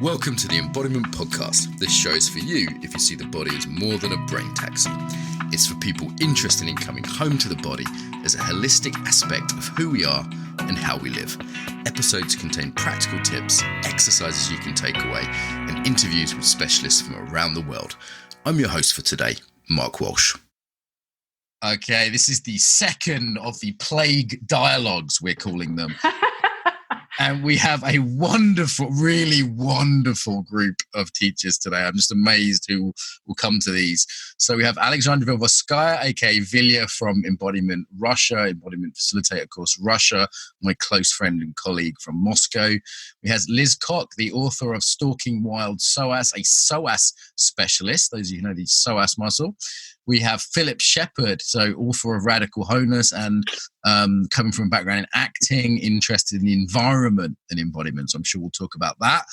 Welcome to the Embodiment Podcast. This show is for you if you see the body as more than a brain taxi. It's for people interested in coming home to the body as a holistic aspect of who we are and how we live. Episodes contain practical tips, exercises you can take away, and interviews with specialists from around the world. I'm your host for today, Mark Walsh. Okay, this is the second of the plague dialogues, we're calling them. And we have a wonderful, really wonderful group of teachers today. I'm just amazed who will come to these. So we have Alexander Vilvovskaya, aka Vilya from Embodiment Russia, Embodiment Facilitator course Russia, my close friend and colleague from Moscow. We have Liz Koch, the author of Stalking Wild Psoas, a psoas specialist, those of you who know the psoas muscle. We have Philip Shepherd, so author of Radical Wholeness and coming from a background in acting, interested in the environment and embodiment. So I'm sure we'll talk about that.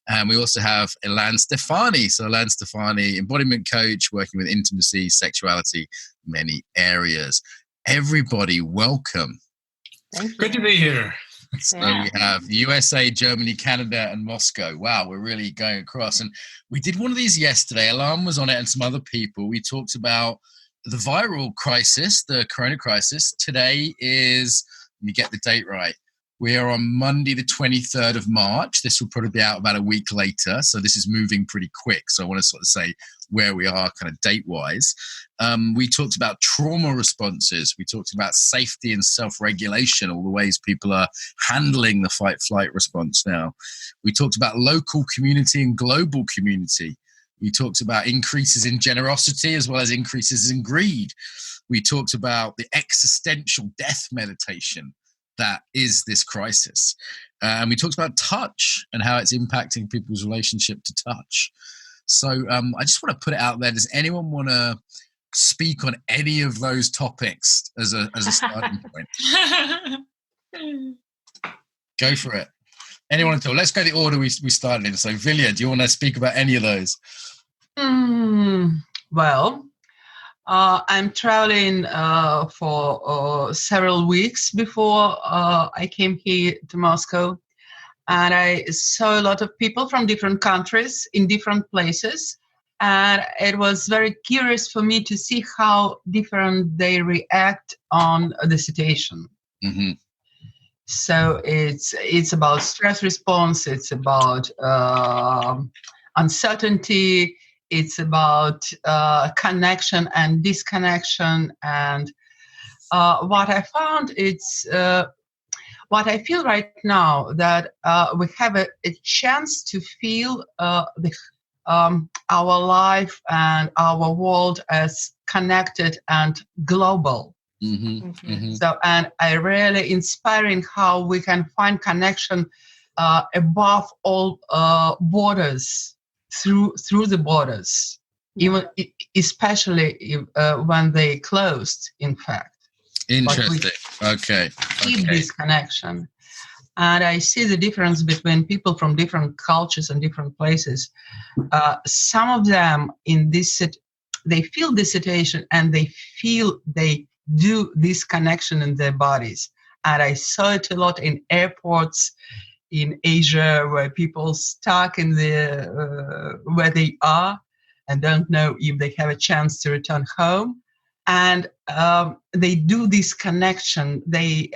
And we also have Ilan Stephani. So Ilan Stephani, embodiment coach, working with intimacy, sexuality, many areas. Everybody, welcome. Thank you. Good to be here. So we have USA, Germany, Canada, and Moscow. Wow, we're really going across. And we did one of these yesterday. Alarm was on it and some other people. We talked about the viral crisis, the corona crisis. Today is, let me get the date right. We are on Monday, the 23rd of March. This will probably be out about a week later. So this is moving pretty quick. So I want to sort of say where we are kind of date-wise. We talked about trauma responses. We talked about safety and self-regulation, all the ways people are handling the fight-flight response now. We talked about local community and global community. We talked about increases in generosity as well as increases in greed. We talked about the existential death meditation that is this crisis. And we talked about touch and how it's impacting people's relationship to touch. So I just want to put it out there. Does anyone want to speak on any of those topics as a starting point? Go for it. Anyone at all? Let's go the order we started in. So Vilya, do you want to speak about any of those? Well, I'm traveling for several weeks before I came here to Moscow, and I saw a lot of people from different countries in different places, and it was very curious for me to see how different they react on the situation. Mm-hmm. So it's about stress response, it's about uncertainty, it's about connection and disconnection. And what I found, what I feel right now, that we have a chance to feel our life and our world as connected and global. Mm-hmm. Mm-hmm. So, and I really inspiring how we can find connection above all borders. Through the borders, even especially when they closed, in fact. Interesting. Okay. Keep this connection. And I see the difference between people from different cultures and different places. Some of them they feel this situation and they feel they do this connection in their bodies. And I saw it a lot in airports, in Asia, where people stuck in where they are and don't know if they have a chance to return home, and they do this connection. They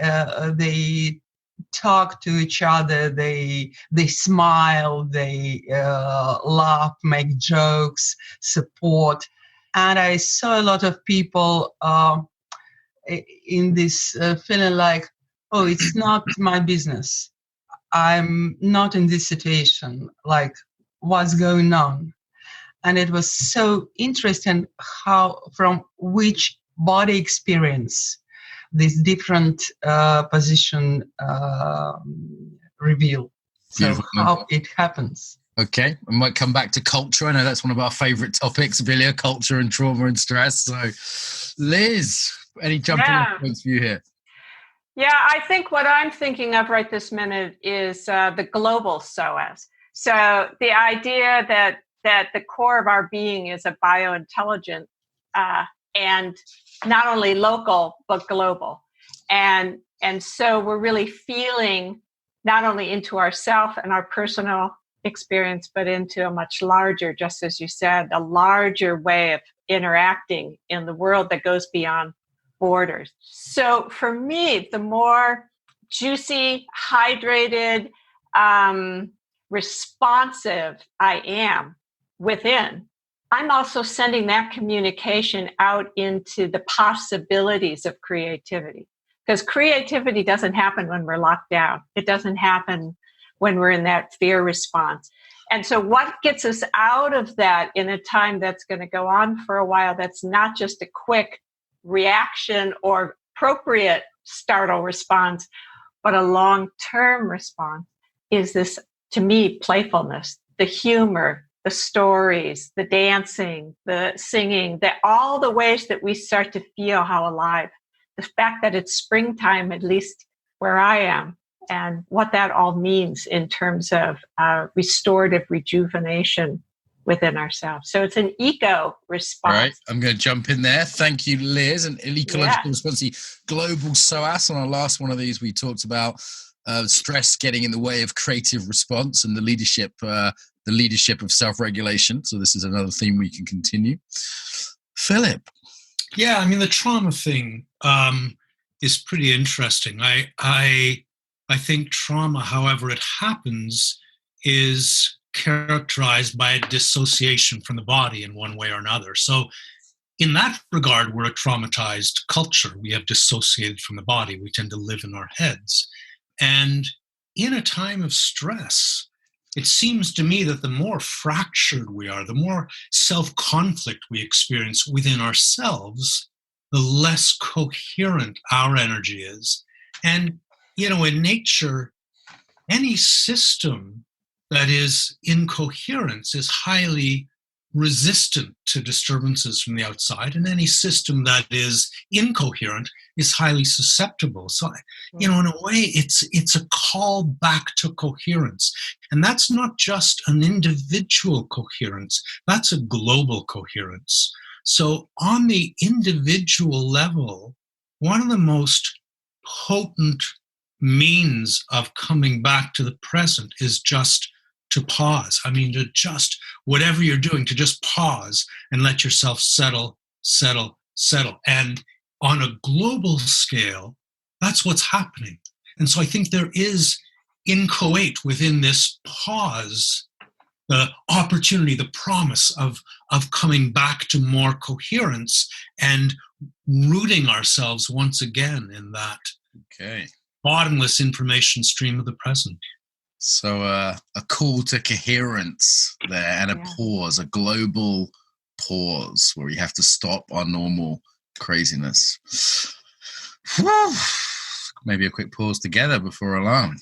talk to each other. They smile. They laugh, make jokes, support. And I saw a lot of people in this feeling like, oh, it's not my business. I'm not in this situation, like what's going on. And it was so interesting how from which body experience this different position reveal. So beautiful. How it happens. Okay, we might come back to culture. I know that's one of our favourite topics, Vilya, culture and trauma and stress. So Liz, any jumping points for you here? Yeah, I think what I'm thinking of right this minute is the global psoas. So the idea that the core of our being is a biointelligent and not only local, but global. And so we're really feeling not only into ourself and our personal experience, but into a much larger, just as you said, a larger way of interacting in the world that goes beyond borders. So for me, the more juicy, hydrated, responsive I am within, I'm also sending that communication out into the possibilities of creativity. Because creativity doesn't happen when we're locked down. It doesn't happen when we're in that fear response. And so what gets us out of that in a time that's going to go on for a while, that's not just a quick reaction or appropriate startle response, but a long-term response, is this, to me, playfulness, the humor, the stories, the dancing, the singing, all the ways that we start to feel how alive. The fact that it's springtime, at least where I am, and what that all means in terms of restorative rejuvenation within ourselves. So it's an eco response. Right. I'm going to jump in there. Thank you, Liz. And ecological response, the global psoas. On our last one of these, we talked about stress getting in the way of creative response and the leadership of self-regulation. So this is another theme we can continue. Philip. Yeah, I mean, the trauma thing is pretty interesting. I think trauma, however it happens, is characterized by a dissociation from the body in one way or another. So in that regard, we're a traumatized culture. We have dissociated from the body. We tend to live in our heads. And in a time of stress, it seems to me that the more fractured we are, the more self-conflict we experience within ourselves, the less coherent our energy is. And, in nature, any system that is incoherence is highly resistant to disturbances from the outside, and any system that is incoherent is highly susceptible. So, in a way, it's a call back to coherence. And that's not just an individual coherence, that's a global coherence. So on the individual level, one of the most potent means of coming back to the present is just to pause. I mean, to just, whatever you're doing, to just pause and let yourself settle. And on a global scale, that's what's happening. And so I think there is inchoate within this pause, the opportunity, the promise of coming back to more coherence and rooting ourselves once again in that bottomless information stream of the present. So a call to coherence there, and a pause, a global pause where we have to stop our normal craziness. Whew. Maybe a quick pause together before Ilan.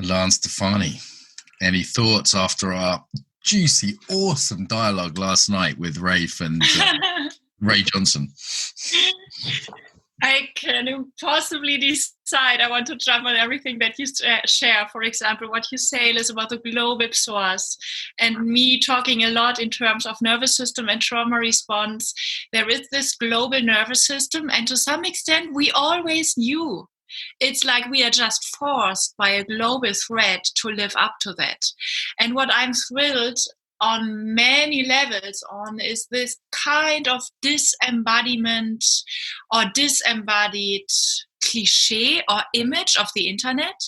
Ilan Stephani, any thoughts after our juicy, awesome dialogue last night with Rafe and Ray Johnson? I can possibly decide. I want to jump on everything that you share. For example, what you say is about the global psoas, and me talking a lot in terms of nervous system and trauma response. There is this global nervous system, and to some extent, we always knew. It's like we are just forced by a global threat to live up to that. And what I'm thrilled on many levels on is this kind of disembodiment or disembodied cliche or image of the internet.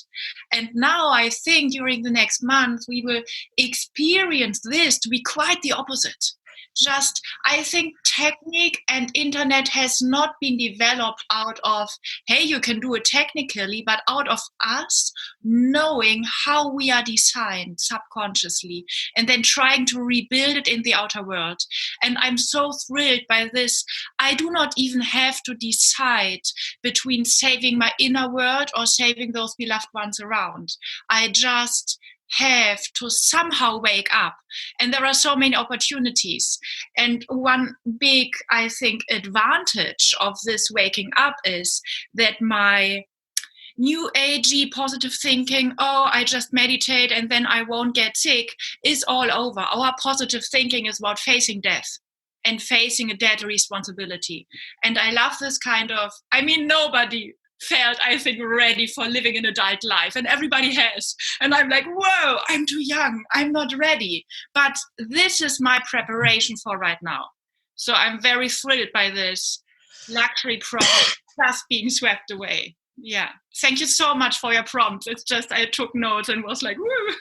And now I think during the next month, we will experience this to be quite the opposite. Just, I think technique and internet has not been developed out of, hey, you can do it technically, but out of us knowing how we are designed subconsciously and then trying to rebuild it in the outer world. And I'm so thrilled by this. I do not even have to decide between saving my inner world or saving those beloved ones around. I just have to somehow wake up, and there are so many opportunities. And one big, I think, advantage of this waking up is that my new agey positive thinking, I just meditate and then I won't get sick, is all over. Our positive thinking is about facing death and facing a dead responsibility. And I love this kind of, nobody felt, I think, ready for living an adult life, and everybody has. And I'm like, whoa, I'm too young. I'm not ready. But this is my preparation for right now. So I'm very thrilled by this luxury prompt just being swept away. Yeah. Thank you so much for your prompt. It's just, I took notes and was like, woo.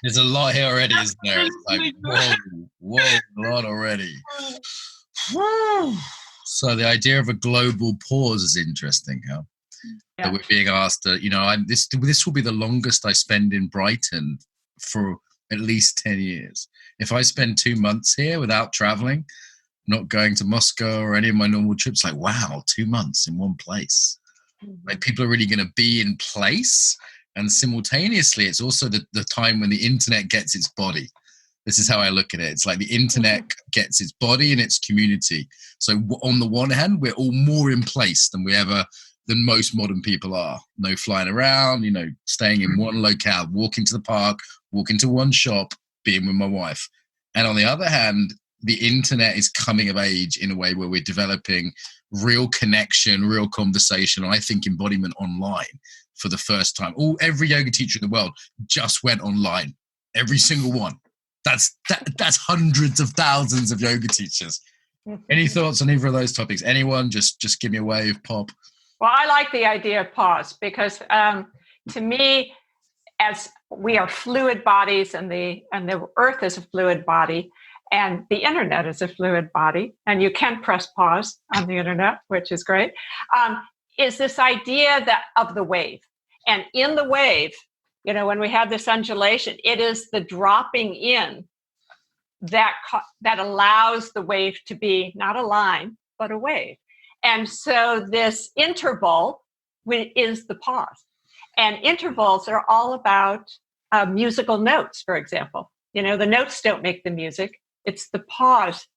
There's a lot here already, isn't there? It's like, whoa, a lot already. So the idea of a global pause is interesting, huh? Yeah. That we're being asked to, this will be the longest I spend in Brighton for at least 10 years. If I spend 2 months here without traveling, not going to Moscow or any of my normal trips, like, wow, 2 months in one place. Like, people are really going to be in place, and simultaneously it's also the time when the internet gets its body. This is how I look at it. It's like the internet gets its body and its community. So on the one hand, we're all more in place than most modern people are. No flying around, staying in one locale, walking to the park, walking to one shop, being with my wife. And on the other hand, the internet is coming of age in a way where we're developing real connection, real conversation, and I think embodiment online for the first time. Every yoga teacher in the world just went online. Every single one. That's hundreds of thousands of yoga teachers. Any thoughts on either of those topics? Anyone? Just give me a wave, pop. Well, I like the idea of pause because to me, as we are fluid bodies and the earth is a fluid body, and the internet is a fluid body, and you can press pause on the internet, which is great, is this idea of the wave. And in the wave, when we have this undulation, it is the dropping in that allows the wave to be not a line, but a wave. And so this interval is the pause. And intervals are all about musical notes, for example. The notes don't make the music. It's the pause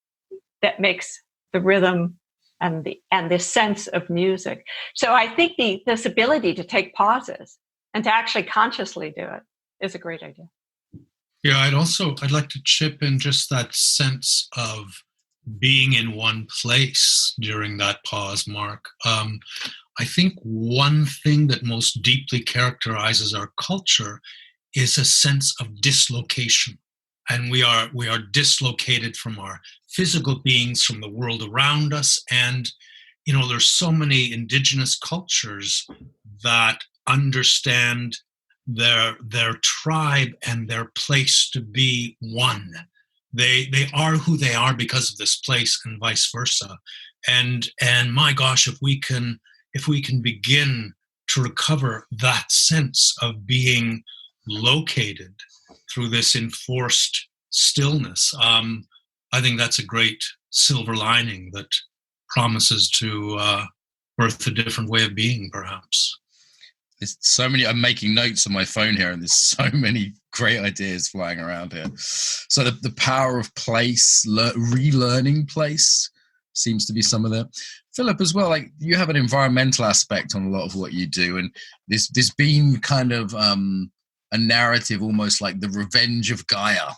that makes the rhythm and the sense of music. So I think this ability to take pauses and to actually consciously do it is a great idea. Yeah, I'd like to chip in just that sense of being in one place during that pause, Mark. I think one thing that most deeply characterizes our culture is a sense of dislocation. And we are dislocated from our physical beings, from the world around us. And, there's so many indigenous cultures that understand their tribe and their place to be one. They are who they are because of this place, and vice versa. And my gosh, if we can begin to recover that sense of being located through this enforced stillness, I think that's a great silver lining that promises to birth a different way of being, perhaps. There's so many. I'm making notes on my phone here, and there's so many great ideas flying around here. So the power of place, relearning place, seems to be some of the. Philip, as well, like, you have an environmental aspect on a lot of what you do, and there's been kind of a narrative almost like the revenge of Gaia.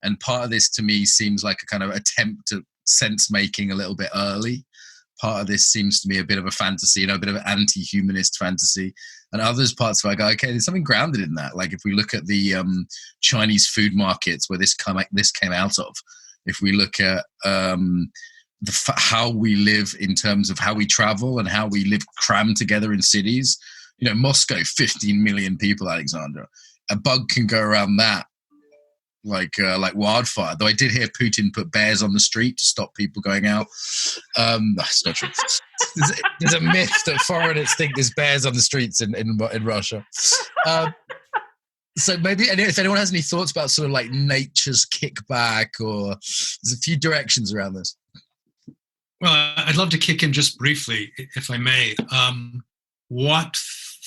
And part of this to me seems like a kind of attempt at sense making a little bit early. Part of this seems to me a bit of a fantasy, a bit of an anti-humanist fantasy. And others parts of it, I go, okay, there's something grounded in that. Like if we look at the Chinese food markets where this came out of, if we look at how we live in terms of how we travel and how we live crammed together in cities, Moscow, 15 million people, Alexander. A bug can go around that like wildfire. Though I did hear Putin put bears on the street to stop people going out. That's not true. There's a myth that foreigners think there's bears on the streets in Russia. So maybe if anyone has any thoughts about sort of like nature's kickback, or there's a few directions around this. Well, I'd love to kick in just briefly, if I may. What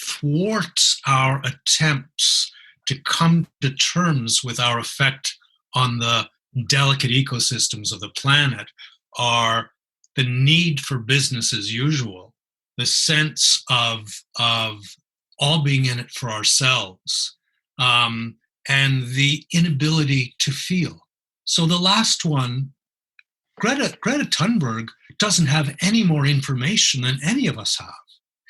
thwarts our attempts to come to terms with our effect on the delicate ecosystems of the planet are the need for business as usual, the sense of all being in it for ourselves, and the inability to feel. So the last one, Greta Thunberg doesn't have any more information than any of us have.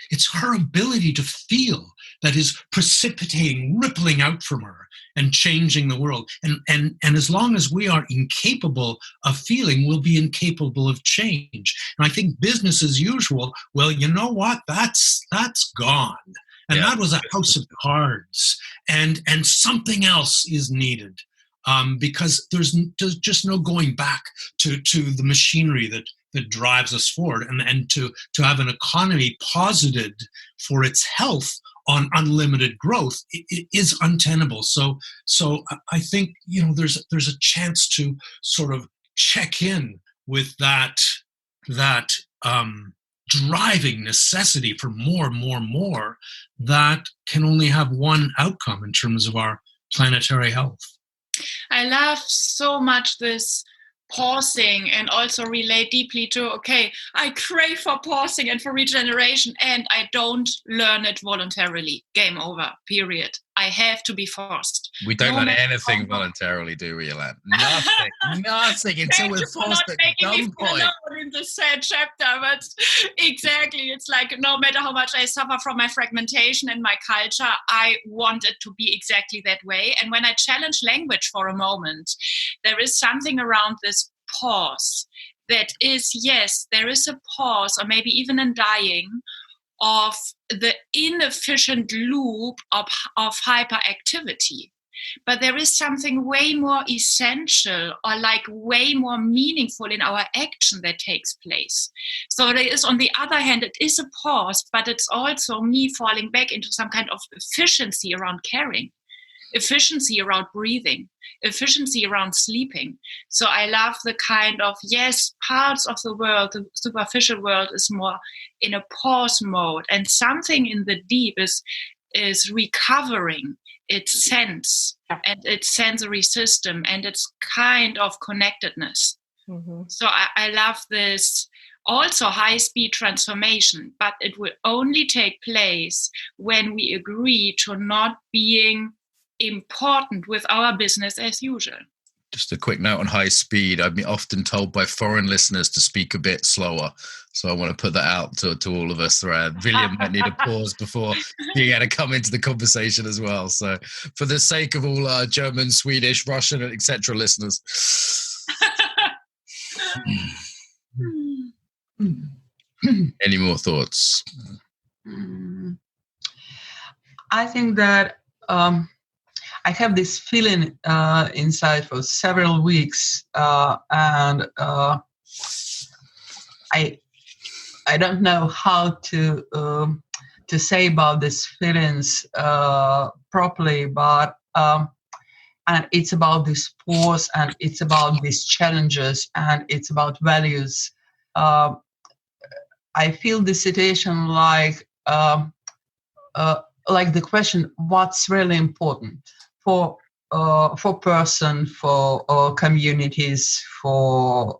It's her ability to feel that is precipitating, rippling out from her and changing the world. And as long as we are incapable of feeling, we'll be incapable of change. And I think business as usual, well, you know what? That's gone. And that was a house of cards. And something else is needed. Because there's just no going back to the machinery that drives us forward, and to have an economy posited for its health on unlimited growth is untenable. So I think, there's a chance to sort of check in with that driving necessity for more that can only have one outcome in terms of our planetary health. I love so much this pausing, and also relate deeply to, okay, I crave for pausing and for regeneration, and I don't learn it voluntarily. Game over, period. I have to be forced. We don't learn anything voluntarily, do we, Ilan? Nothing until we're forced at gunpoint. In the sad chapter, but exactly, it's like no matter how much I suffer from my fragmentation and my culture, I want it to be exactly that way. And when I challenge language for a moment, there is something around this pause that is, yes, there is a pause, or maybe even a dying of the inefficient loop of hyperactivity. But there is something way more essential, or like way more meaningful in our action that takes place. So there is, on the other hand, it is a pause, but it's also me falling back into some kind of efficiency around caring, efficiency around breathing, efficiency around sleeping. So I love the kind of, yes, parts of the world, the superficial world is more in a pause mode, and something in the deep is recovering its sense and its sensory system and its kind of connectedness. Mm-hmm. So I love this also high-speed transformation, but it will only take place when we agree to not being important with our business as usual. Just a quick note on high speed. I've been often told by foreign listeners to speak a bit slower. So I want to put that out to all of us. William might need a pause before being able to come into the conversation as well. So for the sake of all our German, Swedish, Russian, etc. listeners. Any more thoughts? I think that I have this feeling inside for several weeks, and I don't know how to say about these feelings properly, but and it's about this pause, and it's about these challenges, and it's about values. I feel the situation like the question, what's really important for person, for communities, for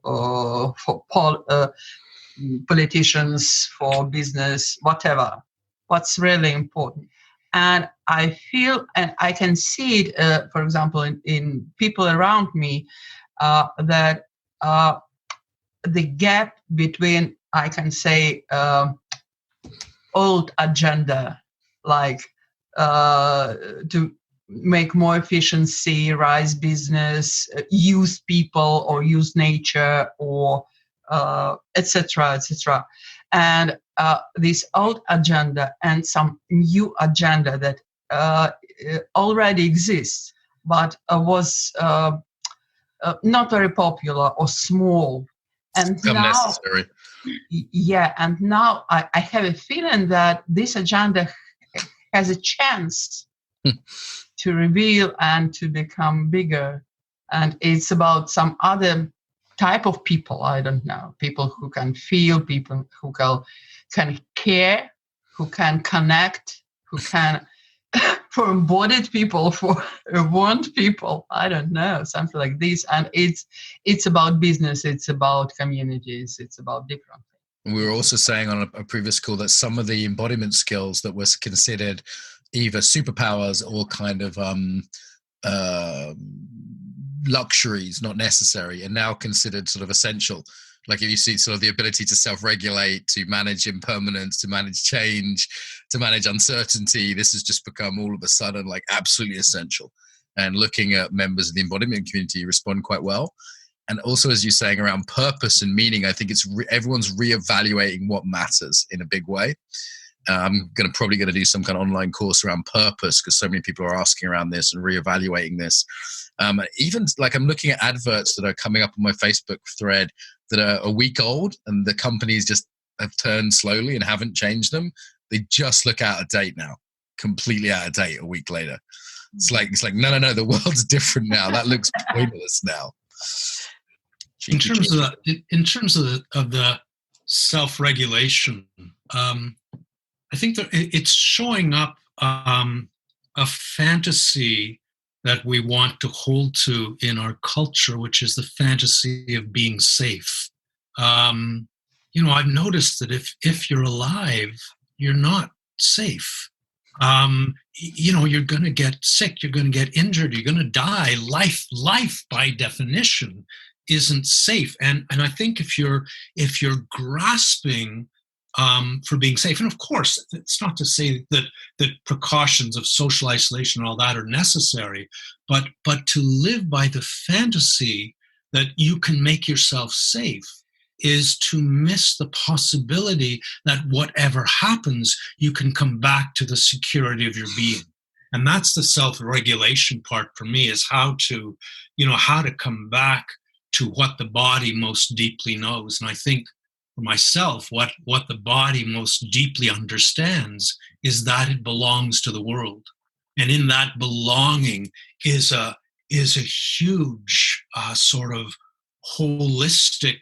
politicians, for business, whatever. What's really important? And I feel, and I can see it, for example, in people around me, that the gap between, I can say, old agenda, like to make more efficiency, rise business, use people or use nature, or etc., etc. And this old agenda and some new agenda that already exists, but was not very popular or small. And now, necessary. Yeah, and now I have a feeling that this agenda has a chance to reveal and to become bigger. And it's about some other type of people, I don't know, people who can feel, people who can care, who can connect, who can, for embodied people, for want people, I don't know, something like this. And it's about business, it's about communities, it's about different things. We were also saying on a previous call that some of the embodiment skills that was considered either superpowers or kind of luxuries, not necessary, and now considered sort of essential. Like if you see sort of the ability to self-regulate, to manage impermanence, to manage change, to manage uncertainty, this has just become all of a sudden like absolutely essential. And looking at members of the embodiment community respond quite well. And also, as you're saying, around purpose and meaning, I think it's everyone's reevaluating what matters in a big way. I'm probably going to do some kind of online course around purpose because so many people are asking around this and reevaluating this. Even like I'm looking at adverts that are coming up on my Facebook thread that are a week old, and the companies just have turned slowly and haven't changed them. They just look out of date now, completely out of date a week later. It's like no, the world's different now. That looks pointless now. In terms of the self-regulation, I think that it's showing up a fantasy that we want to hold to in our culture, which is the fantasy of being safe. I've noticed that if you're alive, you're not safe. You're going to get sick, you're going to get injured, you're going to die. Life by definition isn't safe. And I think if you're grasping for being safe, and of course, it's not to say that precautions of social isolation and all that are necessary, but to live by the fantasy that you can make yourself safe is to miss the possibility that whatever happens, you can come back to the security of your being. And that's the self-regulation part for me, is how to come back to what the body most deeply knows. And I think for myself, what the body most deeply understands is that it belongs to the world. And in that belonging is a huge sort of holistic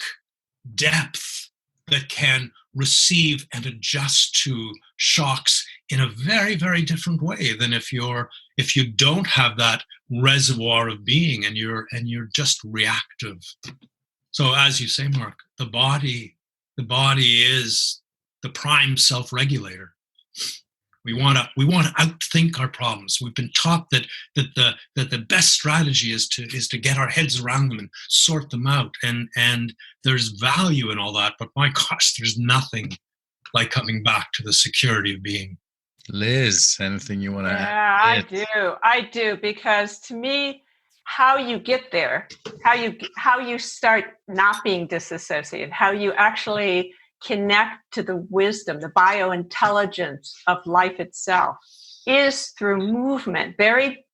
depth that can receive and adjust to shocks in a very, very different way than if you don't have that reservoir of being and you're just reactive. So as you say, Mark, the body is the prime self-regulator. We want to outthink our problems. We've been taught that the best strategy is to get our heads around them and sort them out. And there's value in all that, but my gosh, there's nothing like coming back to the security of being. Liz, anything you want to add? Yeah, I do, because to me, how you get there, how you start not being disassociated, how you actually connect to the wisdom, the biointelligence of life itself, is through movement. Very,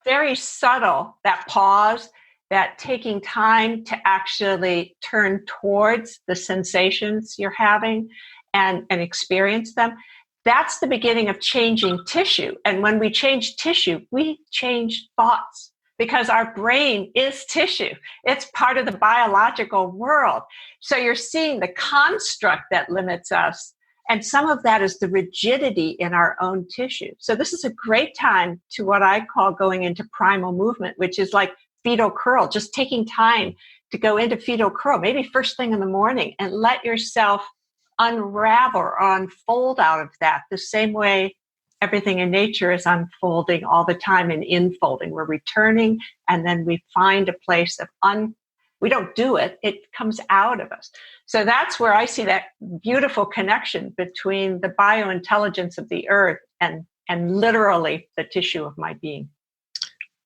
very subtle, that pause, that taking time to actually turn towards the sensations you're having and experience them. That's the beginning of changing tissue. And when we change tissue, we change thoughts, because our brain is tissue. It's part of the biological world. So you're seeing the construct that limits us. And some of that is the rigidity in our own tissue. So this is a great time to what I call going into primal movement, which is like fetal curl, just taking time to go into fetal curl, maybe first thing in the morning, and let yourself unravel or unfold out of that the same way everything in nature is unfolding all the time and infolding. We're returning, and then we find a place of we don't do it, it comes out of us. So that's where I see that beautiful connection between the biointelligence of the earth and literally the tissue of my being.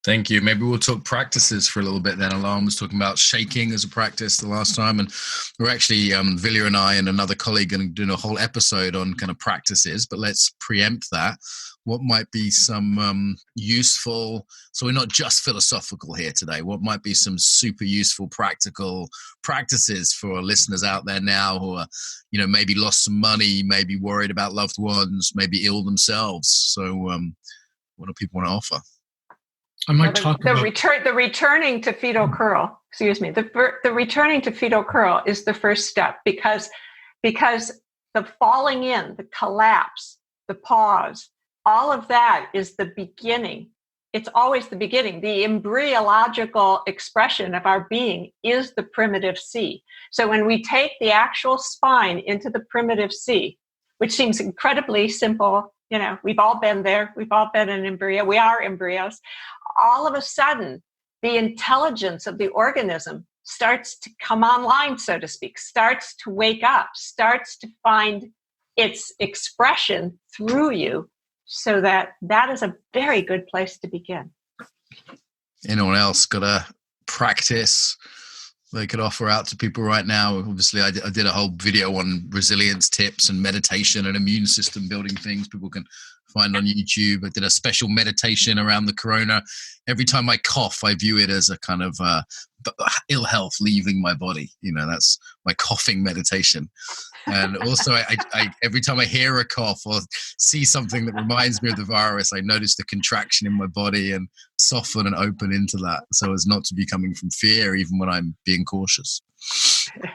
Thank you. Maybe we'll talk practices for a little bit then. Ilan was talking about shaking as a practice the last time, and we're actually, Vilja and I and another colleague are doing a whole episode on kind of practices, but let's preempt that. What might be some useful, so we're not just philosophical here today, what might be some super useful practical practices for listeners out there now who are, maybe lost some money, maybe worried about loved ones, maybe ill themselves. So what do people want to offer? I might talk about the returning to fetal curl. Excuse me. The returning to fetal curl is the first step, because the falling in, the collapse, the pause, all of that is the beginning. It's always the beginning. The embryological expression of our being is the primitive C. So when we take the actual spine into the primitive C, which seems incredibly simple, we've all been there. We've all been an embryo. We are embryos. All of a sudden, the intelligence of the organism starts to come online, so to speak, starts to wake up, starts to find its expression through you, so that is a very good place to begin. Anyone else got a practice they could offer out to people right now? Obviously, I did a whole video on resilience tips and meditation and immune system building things people can find on YouTube. I did a special meditation around the corona. Every time I cough, I view it as a kind of ill health leaving my body. That's my coughing meditation. And also, I every time I hear a cough or see something that reminds me of the virus, I notice the contraction in my body and soften and open into that, so as not to be coming from fear, even when I'm being cautious.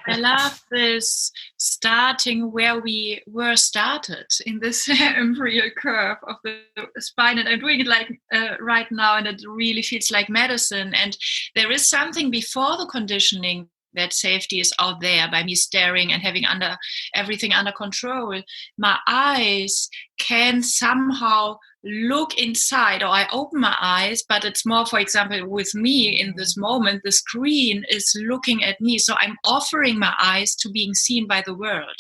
I love this starting where we were started in this embryonic curve of the spine, and I'm doing it like right now, and it really feels like medicine. And there is something before the conditioning that safety is out there by me staring and having everything under control. My eyes can somehow look inside, or I open my eyes, but it's more, for example, with me in this moment, the screen is looking at me. So I'm offering my eyes to being seen by the world.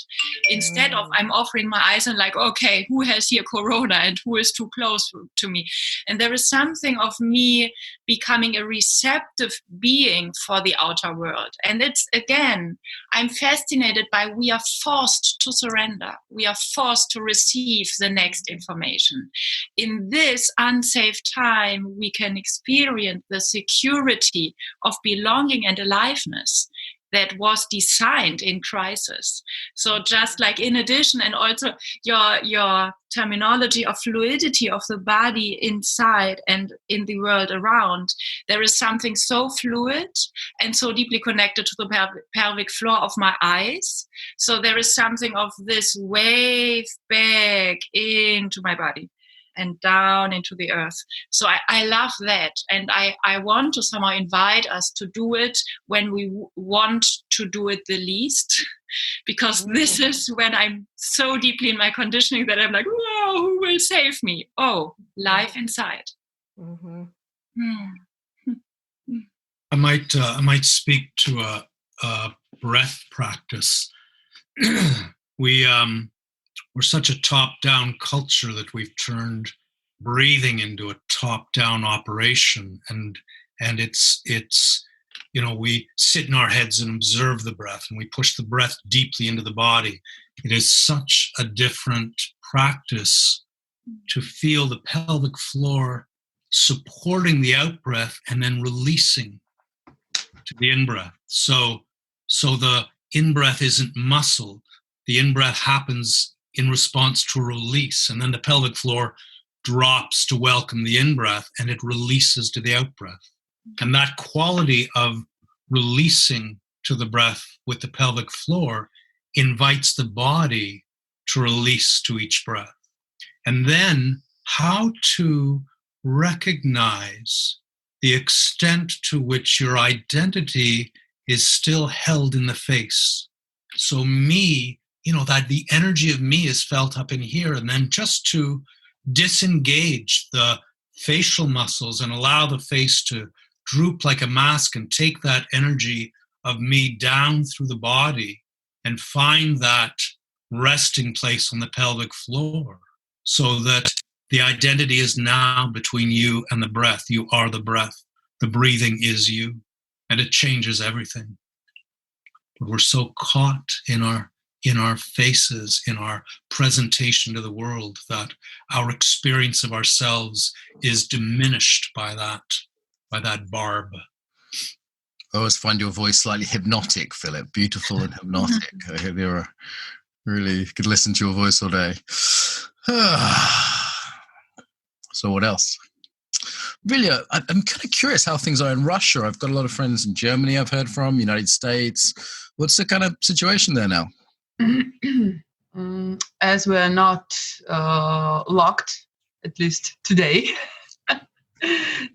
Instead of I'm offering my eyes and like, okay, who has here corona and who is too close to me? And there is something of me becoming a receptive being for the outer world. And it's, again, I'm fascinated by we are forced to surrender. We are forced to receive the next information. In this unsafe time, we can experience the security of belonging and aliveness that was designed in crisis. So just like in addition, and also your terminology of fluidity of the body inside and in the world around, there is something so fluid and so deeply connected to the pelvic floor of my eyes. So there is something of this wave back into my body and down into the earth. So I love that. And I want to somehow invite us to do it when we want to do it the least, because this is when I'm so deeply in my conditioning that I'm like, whoa, who will save me? Oh, life inside. Mm-hmm. I might speak to a breath practice. We're such a top-down culture that we've turned breathing into a top-down operation, and it's we sit in our heads and observe the breath, and we push the breath deeply into the body. It is such a different practice to feel the pelvic floor supporting the out-breath and then releasing to the in-breath. So the in-breath isn't muscle. The in-breath happens in response to a release, and then the pelvic floor drops to welcome the in-breath, and it releases to the out-breath. And that quality of releasing to the breath with the pelvic floor invites the body to release to each breath. And then how to recognize the extent to which your identity is still held in the face. So me, that the energy of me is felt up in here, and then just to disengage the facial muscles and allow the face to droop like a mask and take that energy of me down through the body and find that resting place on the pelvic floor, so that the identity is now between you and the breath. You are the breath. The breathing is you, and it changes everything. But we're so caught in our faces, in our presentation to the world, that our experience of ourselves is diminished by that barb. I always find your voice slightly hypnotic, Philip. Beautiful and hypnotic. I hope you're really could listen to your voice all day. So what else? Really, I'm kind of curious how things are in Russia. I've got a lot of friends in Germany I've heard from, United States. What's the kind of situation there now? As we're not locked, at least today,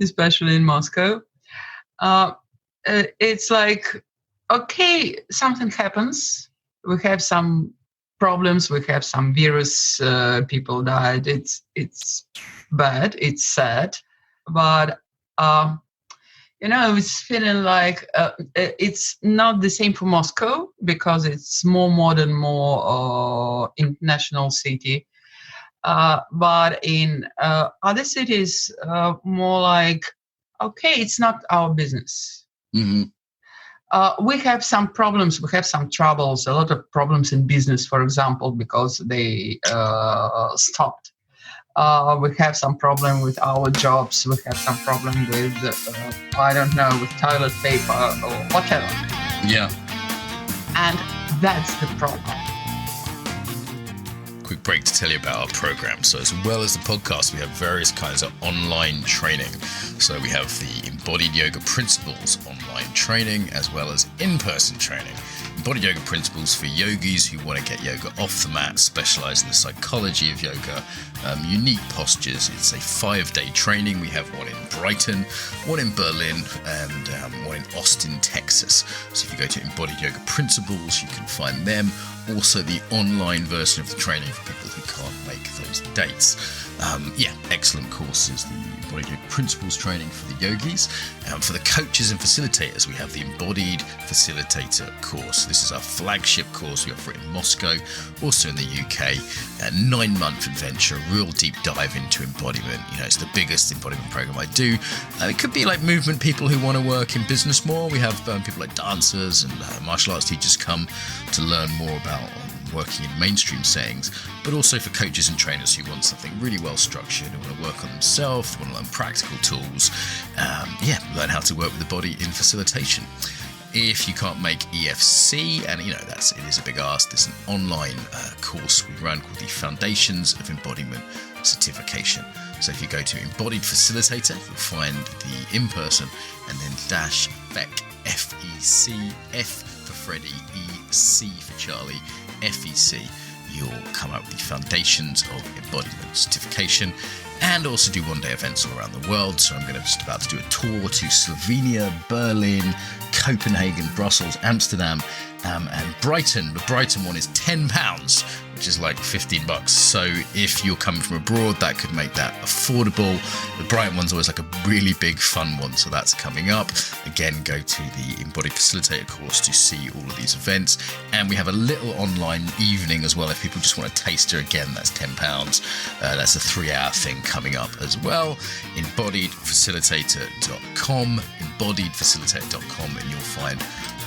especially in Moscow, it's like, okay, something happens. We have some problems. We have some virus. People died. It's bad. It's sad. But It's feeling like it's not the same for Moscow because it's more modern, more international city. But in other cities, more like, okay, it's not our business. Mm-hmm. We have some problems. We have some troubles, a lot of problems in business, for example, because they stopped. We have some problem with our jobs. We have some problem with, I don't know, with toilet paper or whatever. Yeah. And that's the problem. Quick break to tell you about our program. So as well as the podcast, we have various kinds of online training. So we have the Embodied Yoga Principles online training, as well as in-person training. Embodied Yoga Principles for yogis who want to get yoga off the mat, specialize in the psychology of yoga, unique postures. It's a 5-day training. We have one in Brighton, one in Berlin, and one in Austin, Texas. So if you go to Embodied Yoga Principles, you can find them. Also the online version of the training for people who can't make those dates. Excellent courses. The Embodied Yoga Principles training for the yogis. For the coaches and facilitators, we have the Embodied Facilitator course. This is our flagship course. We offer it in Moscow, also in the UK. A 9-month adventure, real deep dive into embodiment. It's the biggest embodiment program I do. It could be like movement people who want to work in business more. We have people like dancers and martial arts teachers come to learn more about working in mainstream settings, but also for coaches and trainers who want something really well structured, who want to work on themselves, want to learn practical tools, learn how to work with the body in facilitation. If you can't make EFC, and it is a big ask, there's an online course we run called the Foundations of Embodiment Certification. So if you go to Embodied Facilitator, you'll find the in-person and then --FEC, F-E-C, F for Freddy, E-C for Charlie, FEC, you'll come out with the Foundations of Embodiment Certification, and also do one-day events all around the world. So I'm just about to do a tour to Slovenia, Berlin, Copenhagen, Brussels, Amsterdam, and Brighton. The Brighton one is £10, which is like $15. So if you're coming from abroad, that could make that affordable. The Brighton one's always like a really big fun one, so that's coming up. Again, go to the Embodied Facilitator course to see all of these events. And we have a little online evening as well. If people just want a taster, again, that's £10. That's a 3-hour thing coming up as well. Embodiedfacilitator.com, embodiedfacilitator.com, and you'll find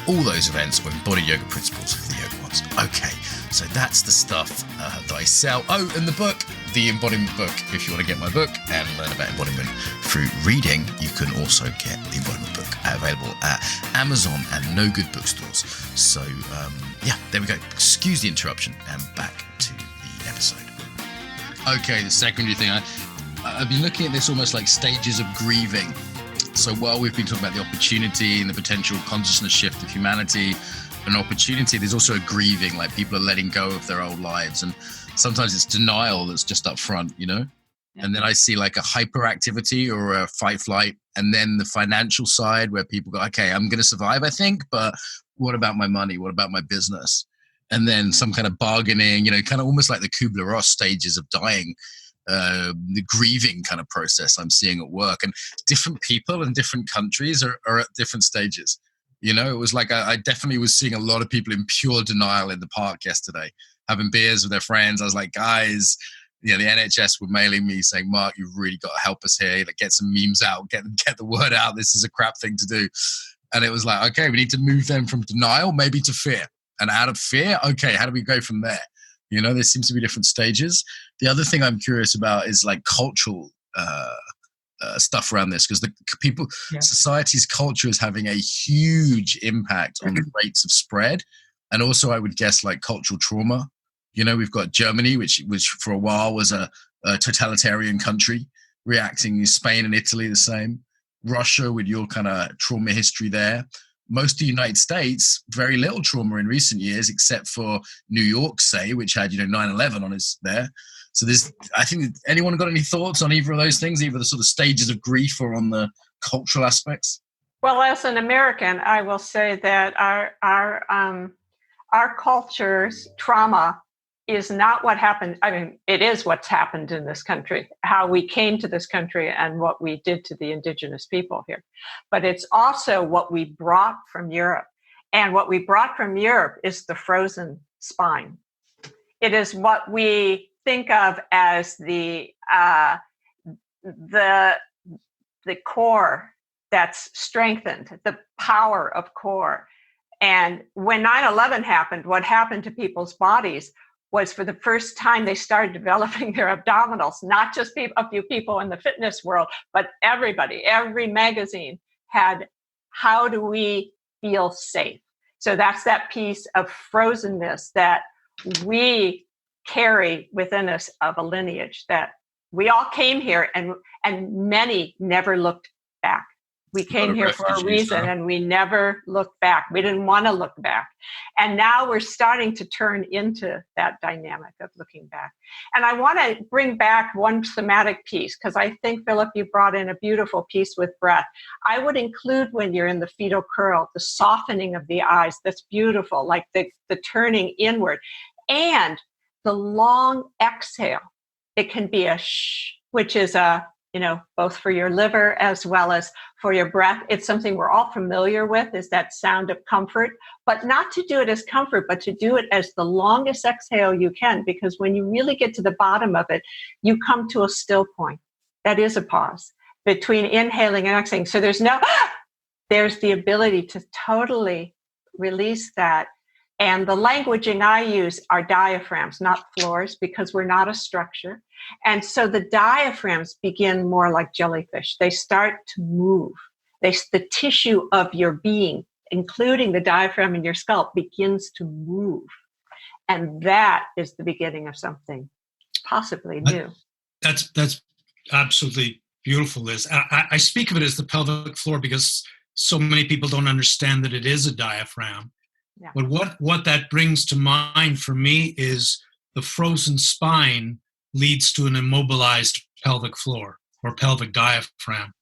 all those events or Embodied Yoga Principles for the yoga ones. Okay, so that's the stuff that I sell. Oh, and the book, the Embodiment book. If you want to get my book and learn about embodiment through reading, you can also get the Embodiment book available at Amazon and no good bookstores. So, there we go. Excuse the interruption, and back to the episode. Okay, the secondary thing. I've been looking at this almost like stages of grieving. So while we've been talking about the opportunity and the potential consciousness shift of humanity, an opportunity, there's also a grieving, like people are letting go of their old lives. And sometimes it's denial that's just up front, Yeah. And then I see like a hyperactivity or a fight flight. And then the financial side where people go, okay, I'm going to survive, I think, but what about my money? What about my business? And then some kind of bargaining, kind of almost like the Kubler-Ross stages of dying. The grieving kind of process I'm seeing at work, and different people in different countries are at different stages. It was like I definitely was seeing a lot of people in pure denial in the park yesterday, having beers with their friends. I was like, guys, the NHS were mailing me saying, Mark, you've really got to help us here. Like, get some memes out, get the word out. This is a crap thing to do. And it was like, okay, we need to move them from denial maybe to fear, and out of fear, okay, how do we go from there? There seems to be different stages. The other thing I'm curious about is like cultural stuff around this, because society's culture is having a huge impact on the rates of spread. And also I would guess like cultural trauma. We've got Germany, which for a while was a totalitarian country, reacting. Spain and Italy the same. Russia with your kind of trauma history there. Most of the United States, very little trauma in recent years, except for New York, say, which had 9/11 on its there. So I think, anyone got any thoughts on either of those things, either the sort of stages of grief or on the cultural aspects? Well, as an American, I will say that our culture's trauma is not what happened. I mean, it is what's happened in this country, how we came to this country and what we did to the indigenous people here. But it's also what we brought from Europe. And what we brought from Europe is the frozen spine. It is what we think of as the core that's strengthened, the power of core. And when 9/11 happened, what happened to people's bodies was for the first time they started developing their abdominals, not just a few people in the fitness world, but everybody, every magazine had, how do we feel safe? So that's that piece of frozenness that we carry within us of a lineage, that we all came here and many never looked back. We came here for a reason, and we never looked back. We didn't want to look back. And now we're starting to turn into that dynamic of looking back. And I want to bring back one thematic piece, because I think, Philip, you brought in a beautiful piece with breath. I would include, when you're in the fetal curl, the softening of the eyes. That's beautiful, like the turning inward. And the long exhale. It can be a shh, which is both for your liver as well as for your breath. It's something we're all familiar with, is that sound of comfort, but not to do it as comfort, but to do it as the longest exhale you can, because when you really get to the bottom of it, you come to a still point. That is a pause between inhaling and exhaling. So there's the ability to totally release that. And the languaging I use are diaphragms, not floors, because we're not a structure. And so the diaphragms begin more like jellyfish. They start to move. The tissue of your being, including the diaphragm in your skull, begins to move. And that is the beginning of something possibly new. That's absolutely beautiful, Liz. I speak of it as the pelvic floor because so many people don't understand that it is a diaphragm. Yeah. But what that brings to mind for me is the frozen spine leads to an immobilized pelvic floor or pelvic diaphragm.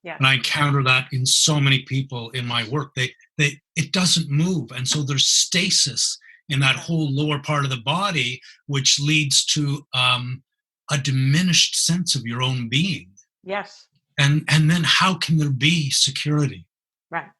Yeah. And I encounter that in so many people in my work. It doesn't move. And so there's stasis in that whole lower part of the body, which leads to a diminished sense of your own being. Yes. And then how can there be security? Right.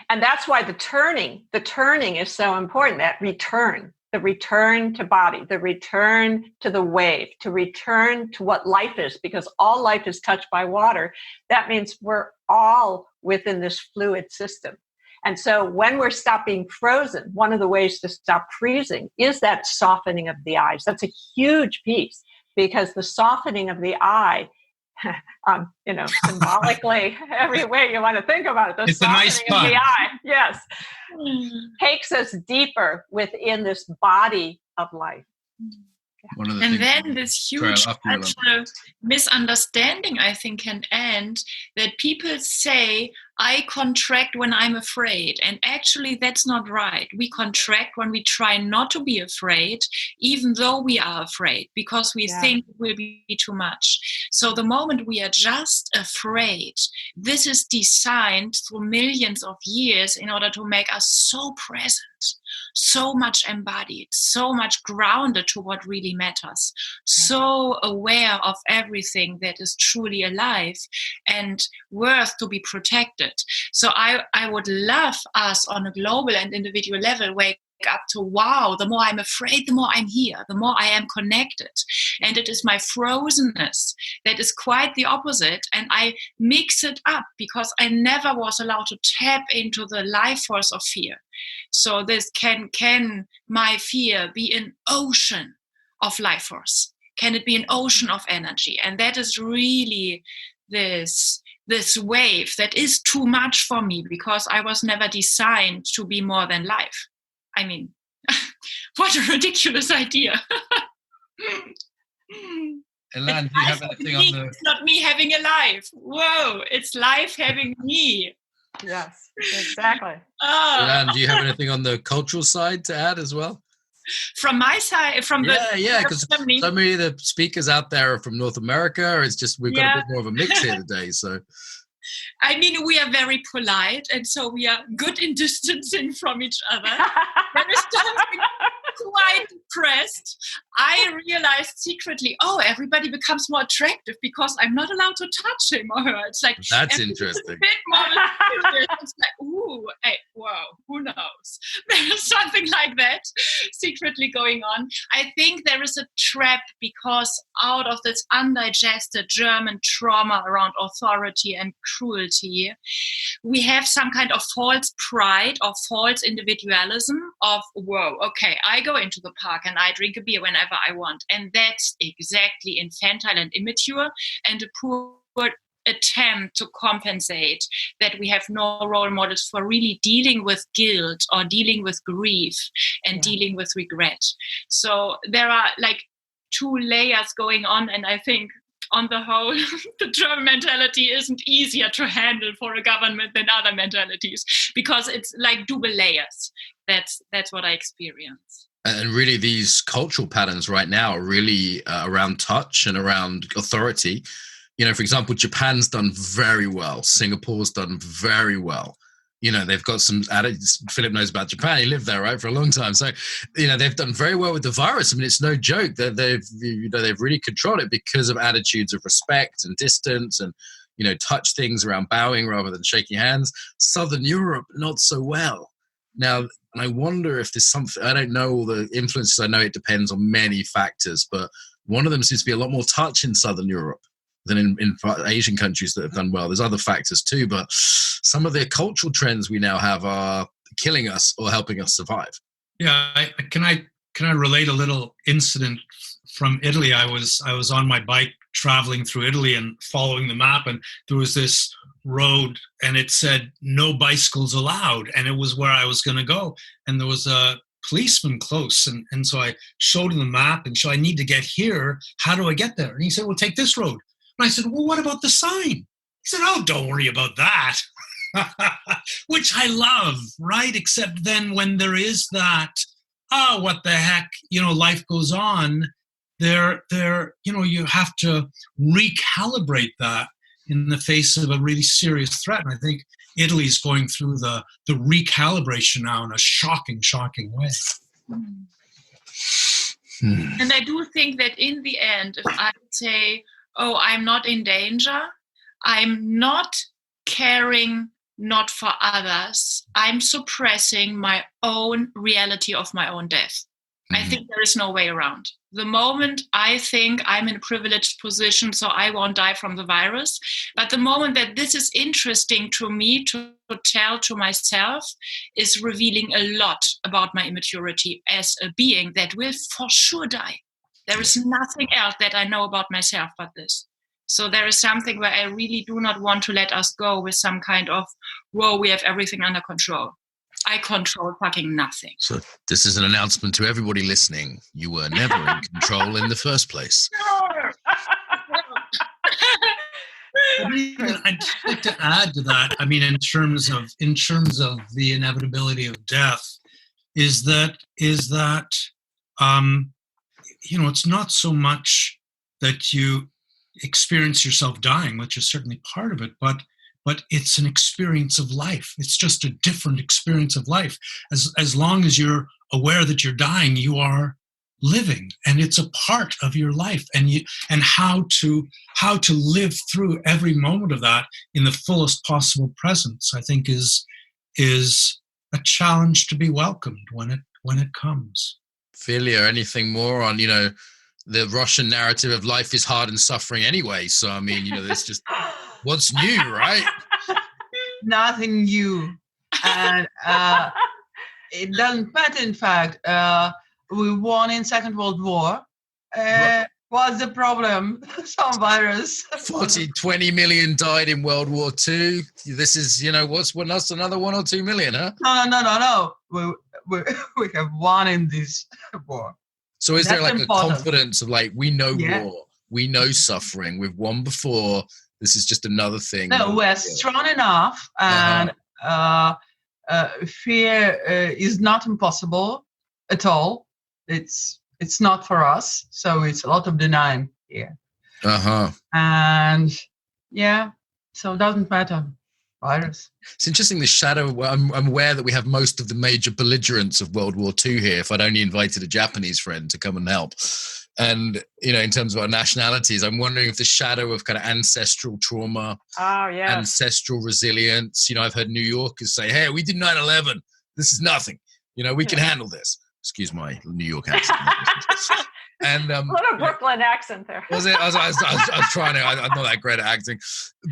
And that's why the turning is so important, that return, the return to body, the return to the wave, to return to what life is, because all life is touched by water. That means we're all within this fluid system. And so when we're stopping frozen, one of the ways to stop freezing is that softening of the eyes. That's a huge piece, because the softening of the eye, symbolically, every way you want to think about it, the it's softening a nice of pun. the eye, yes, takes us deeper within this body of life. One of the And things then this huge cultural misunderstanding, I think, can end, that people say, I contract when I'm afraid. And actually, that's not right. We contract when we try not to be afraid, even though we are afraid, because we think it will be too much. So the moment we are just afraid, this is designed through millions of years in order to make us so present, so much embodied, so much grounded to what really matters, so aware of everything that is truly alive and worth to be protected. So I would love us on a global and individual level wake up to, wow, the more I'm afraid, the more I'm here, the more I am connected. And it is my frozenness that is quite the opposite. And I mix it up because I never was allowed to tap into the life force of fear. So this can my fear be an ocean of life force? Can it be an ocean of energy? And that is really this wave that is too much for me, because I was never designed to be more than life. I mean, what a ridiculous idea. Ilan, do you have anything on the... It's not me having a life. Whoa, it's life having me. Yes, exactly. Ilan, do you have anything on the cultural side to add as well? From my side, because so many of the speakers out there are from North America. It's just we've got a bit more of a mix here today. So, I mean, we are very polite, and so we are good in distancing from each other. quite depressed, I realized secretly, everybody becomes more attractive because I'm not allowed to touch him or her. It's like, that's interesting. A bit more mysterious. It's like, ooh, hey, whoa, who knows? There's something like that secretly going on. I think there is a trap because out of this undigested German trauma around authority and cruelty, we have some kind of false pride or false individualism of, whoa, okay, I go into the park and I drink a beer whenever I want. And that's exactly infantile and immature and a poor attempt to compensate that we have no role models for really dealing with guilt or dealing with grief and dealing with regret. So there are like two layers going on, and I think on the whole, the German mentality isn't easier to handle for a government than other mentalities because it's like double layers. That's what I experience. And really, these cultural patterns right now are really around touch and around authority. You know, for example, Japan's done very well. Singapore's done very well. You know, they've got some attitudes. Philip knows about Japan. He lived there, right, for a long time. So, you know, they've done very well with the virus. I mean, it's no joke that they've really controlled it because of attitudes of respect and distance and, you know, touch things around bowing rather than shaking hands. Southern Europe, not so well. Now, I wonder if there's something, I don't know all the influences. I know it depends on many factors, but one of them seems to be a lot more touch in Southern Europe than in Asian countries that have done well. There's other factors too, but some of the cultural trends we now have are killing us or helping us survive. Yeah, can I relate a little incident from Italy? I was on my bike traveling through Italy and following the map, and there was this road and it said no bicycles allowed, and it was where I was going to go, and there was a policeman close, and so I showed him the map and so I need to get here. How do I get there? And he said, well, take this road. And I said, well, what about the sign? He said, oh, don't worry about that. Which I love, right? Except then when there is that, what the heck, you know, life goes on, there, you know, you have to recalibrate that in the face of a really serious threat. And I think Italy's going through the recalibration now in a shocking way. And I do think that in the end, if I say, I'm not in danger, I'm not caring not for others, I'm suppressing my own reality of my own death. I think there is no way around. The moment I think I'm in a privileged position, so I won't die from the virus, but the moment that this is interesting to me to tell to myself is revealing a lot about my immaturity as a being that will for sure die. There is nothing else that I know about myself but this. So there is something where I really do not want to let us go with some kind of, whoa, we have everything under control. I control fucking nothing. So this is an announcement to everybody listening. You were never in control in the first place. I'd just like to add to that. I mean, in terms of the inevitability of death, is that you know, it's not so much that you experience yourself dying, which is certainly part of it, but it's an experience of life. It's just a different experience of life. As long as you're aware that you're dying, you are living, and it's a part of your life. And how to live through every moment of that in the fullest possible presence, I think, is a challenge to be welcomed when it comes. Philia, anything more on, you know, the Russian narrative of life is hard and suffering anyway? So I mean, you know, there's just what's new, right? Nothing new. And it doesn't matter, in fact. We won in Second World War. What's the problem? Some virus. 20 million died in World War II. This is, you know, what's another 1 or 2 million, huh? No. We have won in this war. So is there like a confidence of like, we know war, we know suffering, we've won before, this is just another thing? No, we're strong enough, and fear is not impossible at all. It's not for us, so it's a lot of denying here. And so it doesn't matter. virus. It's interesting, the shadow. I'm aware that we have most of the major belligerents of World War II here. If I'd only invited a Japanese friend to come and help. And, in terms of our nationalities, I'm wondering if the shadow of kind of ancestral trauma, ancestral resilience, I've heard New Yorkers say, hey, we did 9/11. This is nothing. We can handle this. Excuse my New York accent. And a little Brooklyn accent there. Was it? I was trying to. I'm not that great at acting,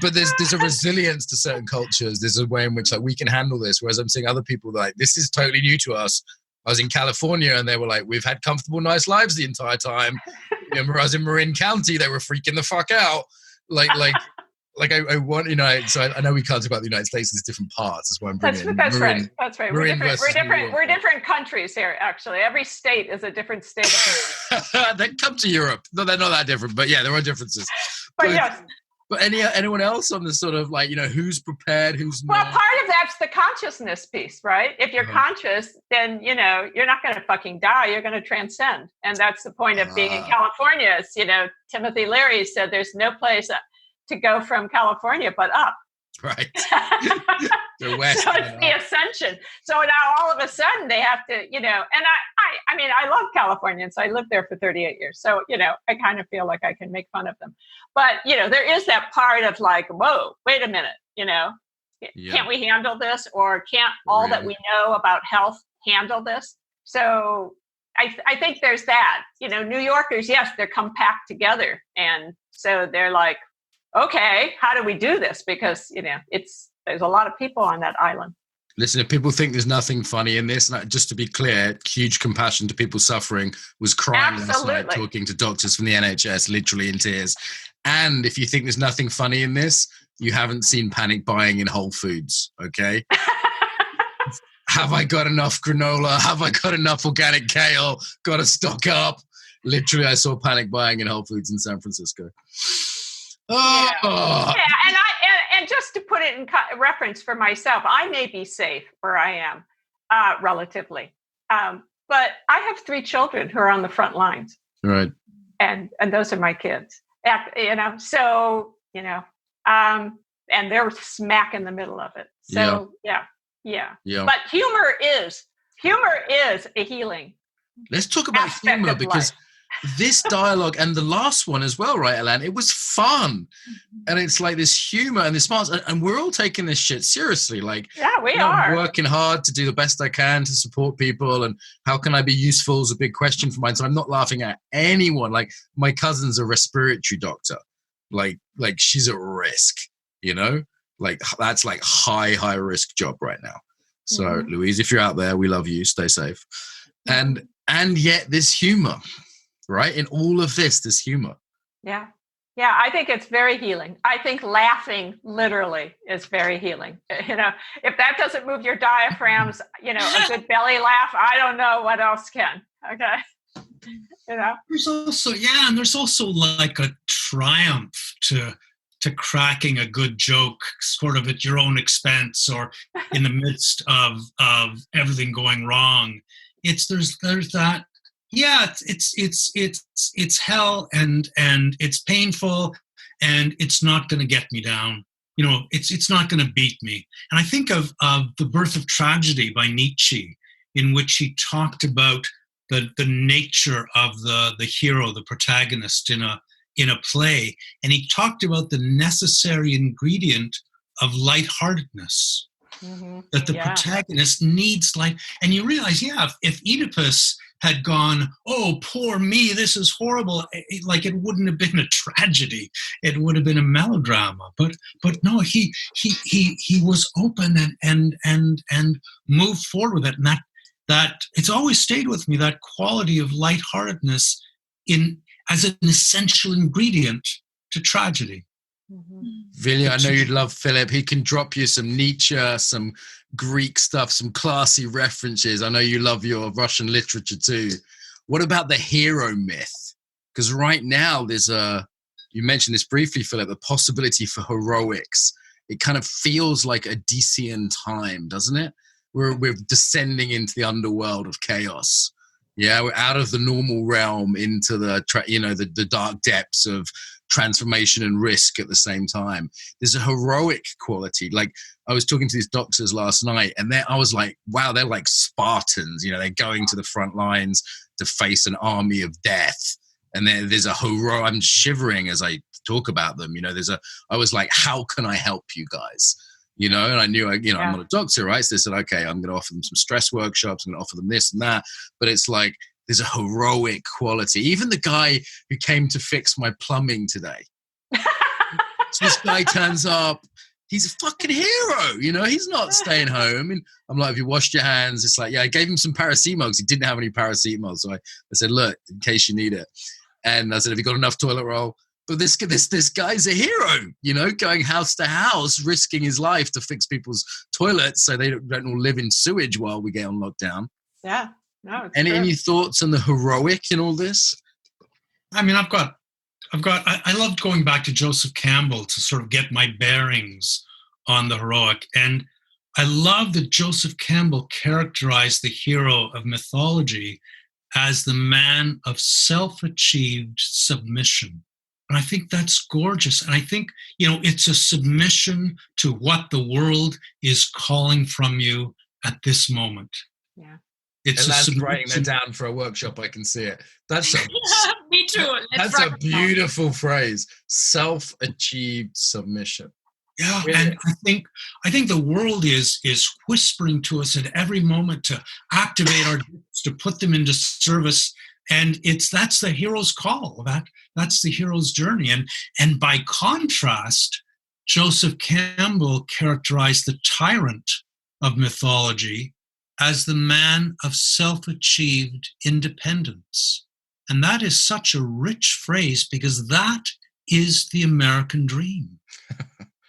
but there's a resilience to certain cultures. There's a way in which we can handle this. Whereas I'm seeing other people this is totally new to us. I was in California and they were like, we've had comfortable, nice lives the entire time. I was in Marin County. They were freaking the fuck out. I want, so I know we can't talk about the United States as different parts. That's why I'm bringing it. That's right. That's right. We're different countries here, actually. Every state is a different state. They come to Europe. No, they're not that different, but yeah, there are differences. But yes. But anyone else on the sort of who's prepared, who's not? Well, part of that's the consciousness piece, right? If you're conscious, then, you're not going to fucking die. You're going to transcend. And that's the point of being in California. Is, Timothy Leary said there's no place to go from California but up. Right. The west. So it's the ascension. So now all of a sudden they have to, and I love Californians. I lived there for 38 years. So, I kind of feel like I can make fun of them. But, there is that part of whoa, wait a minute, can't we handle this? Or can't all that we know about health handle this? So I think there's that, New Yorkers, yes, they're compact together. And so they're like, okay, how do we do this? Because, there's a lot of people on that island. Listen, if people think there's nothing funny in this, just to be clear, huge compassion to people suffering, was crying last night talking to doctors from the NHS, literally in tears. And if you think there's nothing funny in this, you haven't seen panic buying in Whole Foods, okay? Have I got enough granola? Have I got enough organic kale? Got to stock up. Literally, I saw panic buying in Whole Foods in San Francisco. Oh. Yeah, and just to put it in reference for myself, I may be safe where I am, relatively, but I have 3 children who are on the front lines, right? And those are my kids, So and they're smack in the middle of it. So yeah. But humor is a healing. Let's talk about humor because. This dialogue and the last one as well, right, Ilan? It was fun. And it's this humor and this smarts. And we're all taking this shit seriously. We are. I'm working hard to do the best I can to support people. And how can I be useful is a big question for mine. So I'm not laughing at anyone. My cousin's a respiratory doctor. She's at risk, that's high risk job right now. So Louise, if you're out there, we love you. Stay safe. And yet this humor. Right? In all of this, there's humor. Yeah. Yeah, I think it's very healing. I think laughing literally is very healing. If that doesn't move your diaphragms, a good belly laugh, I don't know what else can. Okay. There's also, and there's also a triumph to cracking a good joke sort of at your own expense or in the midst of everything going wrong. There's that. Yeah, it's hell and it's painful and it's not going to get me down. It's not going to beat me. And I think of The Birth of Tragedy by Nietzsche, in which he talked about the nature of the hero, the protagonist in a play, and he talked about the necessary ingredient of lightheartedness. Mm-hmm. That the protagonist needs and you realize, if Oedipus had gone, oh, poor me, this is horrible, it wouldn't have been a tragedy. It would have been a melodrama. But no, he was open and moved forward with it. And that it's always stayed with me, that quality of lightheartedness as an essential ingredient to tragedy. Mm-hmm. Vilja, I know you'd love Philip. He can drop you some Nietzsche, some Greek stuff, some classy references. I know you love your Russian literature too. What about the hero myth? Because right now there's you mentioned this briefly, Philip, the possibility for heroics. It kind of feels like a Odyssean time, doesn't it? We're descending into the underworld of chaos. Yeah, we're out of the normal realm into the dark depths of transformation and risk at the same time. There's a heroic quality. Like, I was talking to these doctors last night, and I was like, wow, they're like Spartans. You know, they're going to the front lines to face an army of death. And there's a heroic, I'm shivering as I talk about them. You know, I was like, how can I help you guys? You know, and I knew, I'm not a doctor, right? So they said, okay, I'm going to offer them some stress workshops. I'm going to offer them this and that. But it's like, there's a heroic quality. Even the guy who came to fix my plumbing today. So this guy turns up. He's a fucking hero, you know. He's not staying home. And I'm like, have you washed your hands? It's like, yeah, I gave him some paracetamol because he didn't have any paracetamol. So I said, look, in case you need it. And I said, have you got enough toilet roll? But this guy's a hero, you know, going house to house, risking his life to fix people's toilets so they don't all live in sewage while we get on lockdown. Yeah. No, any thoughts on the heroic in all this? I mean, I loved going back to Joseph Campbell to sort of get my bearings on the heroic. And I love that Joseph Campbell characterized the hero of mythology as the man of self-achieved submission. And I think that's gorgeous. And I think, you know, it's a submission to what the world is calling from you at this moment. Yeah. It's writing that down for a workshop. I can see it. That's me too. That's a beautiful phrase. Self-achieved submission. Yeah, really? And I think the world is whispering to us at every moment to activate our gifts, to put them into service, and that's the hero's call. That's the hero's journey. And by contrast, Joseph Campbell characterized the tyrant of mythology as the man of self-achieved independence. And that is such a rich phrase because that is the American dream.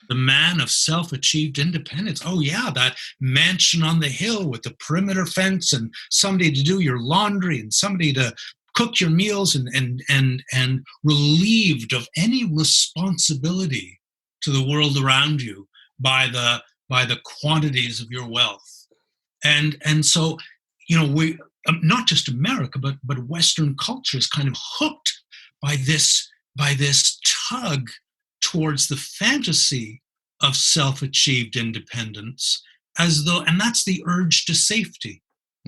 The man of self-achieved independence. Oh yeah, that mansion on the hill with the perimeter fence and somebody to do your laundry and somebody to cook your meals and relieved of any responsibility to the world around you by the quantities of your wealth. And so, you know, we not just America, but Western culture is kind of hooked by this tug towards the fantasy of self-achieved independence, and that's the urge to safety,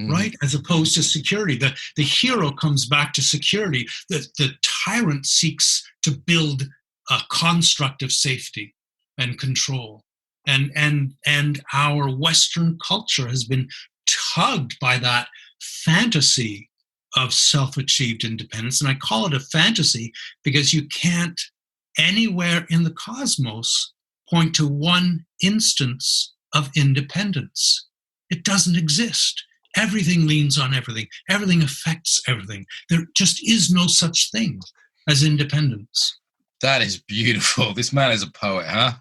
right? As opposed to security. The hero comes back to security. The tyrant seeks to build a construct of safety and control. And our Western culture has been tugged by that fantasy of self-achieved independence. And I call it a fantasy because you can't anywhere in the cosmos point to one instance of independence. It doesn't exist. Everything leans on everything. Everything affects everything. There just is no such thing as independence. That is beautiful. This man is a poet, huh?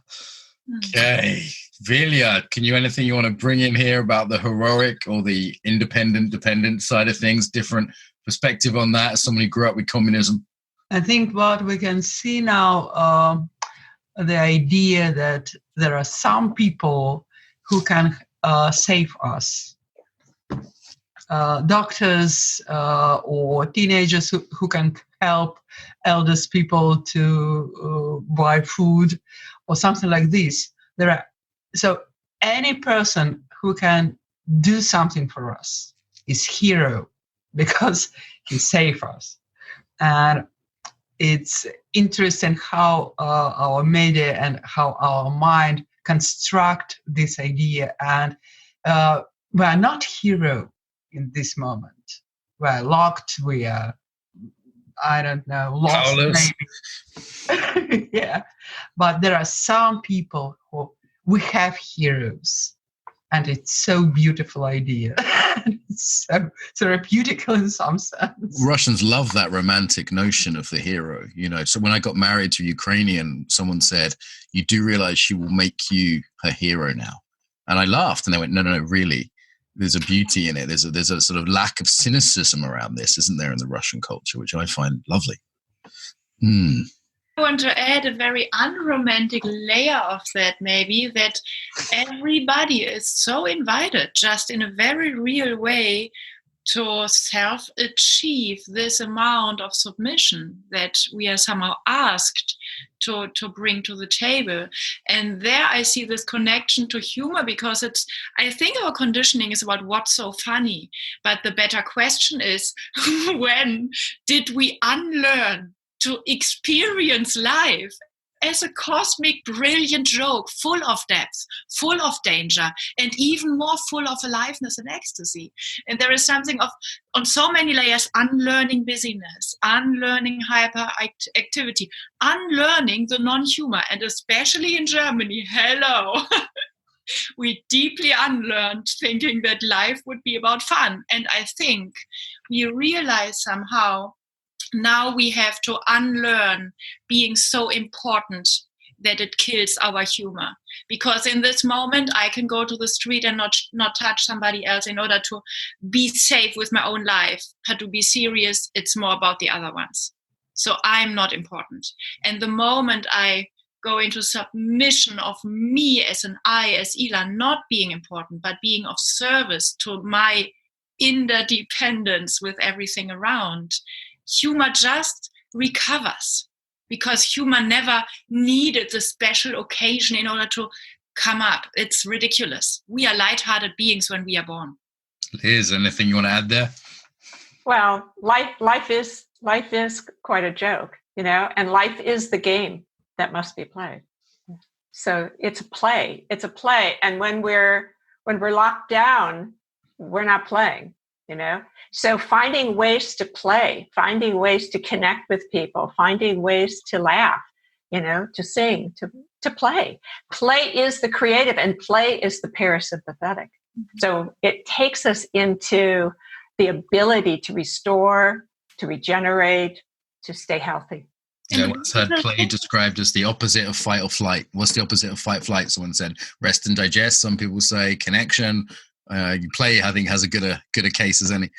Okay. Vilja, anything you want to bring in here about the heroic or the dependent side of things? Different perspective on that as someone who grew up with communism? I think what we can see now, the idea that there are some people who can save us. Doctors or teenagers who can help eldest people to buy food or something like this. So any person who can do something for us is hero because he saved us. And it's interesting how our media and how our mind construct this idea. And we are not hero in this moment. We are locked. We are, I don't know, lost maybe. Yeah. But there are some people who we have heroes. And it's so beautiful idea. It's so therapeutical in some sense. Russians love that romantic notion of the hero. You know, so when I got married to a Ukrainian, someone said, "You do realize she will make you her hero now." And I laughed, and they went, "No, really. There's a beauty in it. There's a sort of lack of cynicism around this, isn't there, in the Russian culture, which I find lovely." I want to add a very unromantic layer of that, maybe, that everybody is so invited, just in a very real way, to self-achieve this amount of submission that we are somehow asked to bring to the table. And there I see this connection to humor, because I think our conditioning is about what's so funny. But the better question is, when did we unlearn to experience life as a cosmic, brilliant joke, full of depth, full of danger, and even more full of aliveness and ecstasy? And there is something on so many layers, unlearning busyness, unlearning hyperactivity, unlearning the non-humor, and especially in Germany, hello, we deeply unlearned thinking that life would be about fun. And I think we realize somehow now we have to unlearn being so important that it kills our humor. Because in this moment, I can go to the street and not touch somebody else in order to be safe with my own life. But to be serious, it's more about the other ones. So I'm not important. And the moment I go into submission of me as an I, as Ilan, not being important, but being of service to my interdependence with everything around, humor just recovers, because humor never needed the special occasion in order to come up. It's ridiculous. We are lighthearted beings when we are born. Liz, anything you want to add there? Well, life is quite a joke, and life is the game that must be played. So it's a play. It's a play. And when we're locked down, we're not playing. So finding ways to play, finding ways to connect with people, finding ways to laugh, to sing, to play. Play is the creative, and play is the parasympathetic. So it takes us into the ability to restore, to regenerate, to stay healthy. Yeah, I once heard play described as the opposite of fight or flight. What's the opposite of fight flight? Someone said rest and digest. Some people say connection. Play, I think, has a gooder case as any.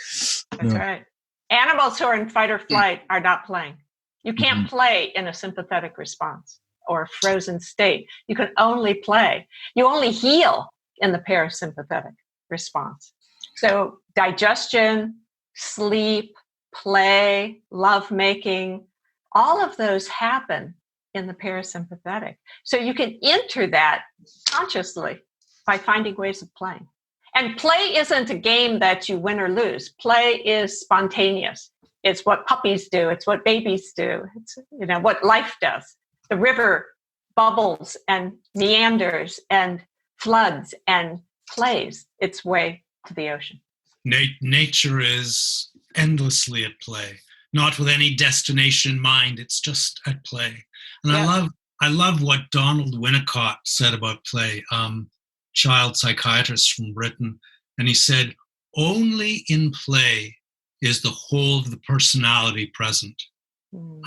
That's right. Animals who are in fight or flight are not playing. You can't play in a sympathetic response or a frozen state. You can only play. You only heal in the parasympathetic response. So digestion, sleep, play, lovemaking, all of those happen in the parasympathetic. So you can enter that consciously by finding ways of playing. And play isn't a game that you win or lose. Play is spontaneous. It's what puppies do. It's what babies do. It's what life does. The river bubbles and meanders and floods and plays its way to the ocean. Nature is endlessly at play, not with any destination in mind. It's just at play. And yeah. I love what Donald Winnicott said about play. Child psychiatrist from Britain, and he said, only in play is the whole of the personality present.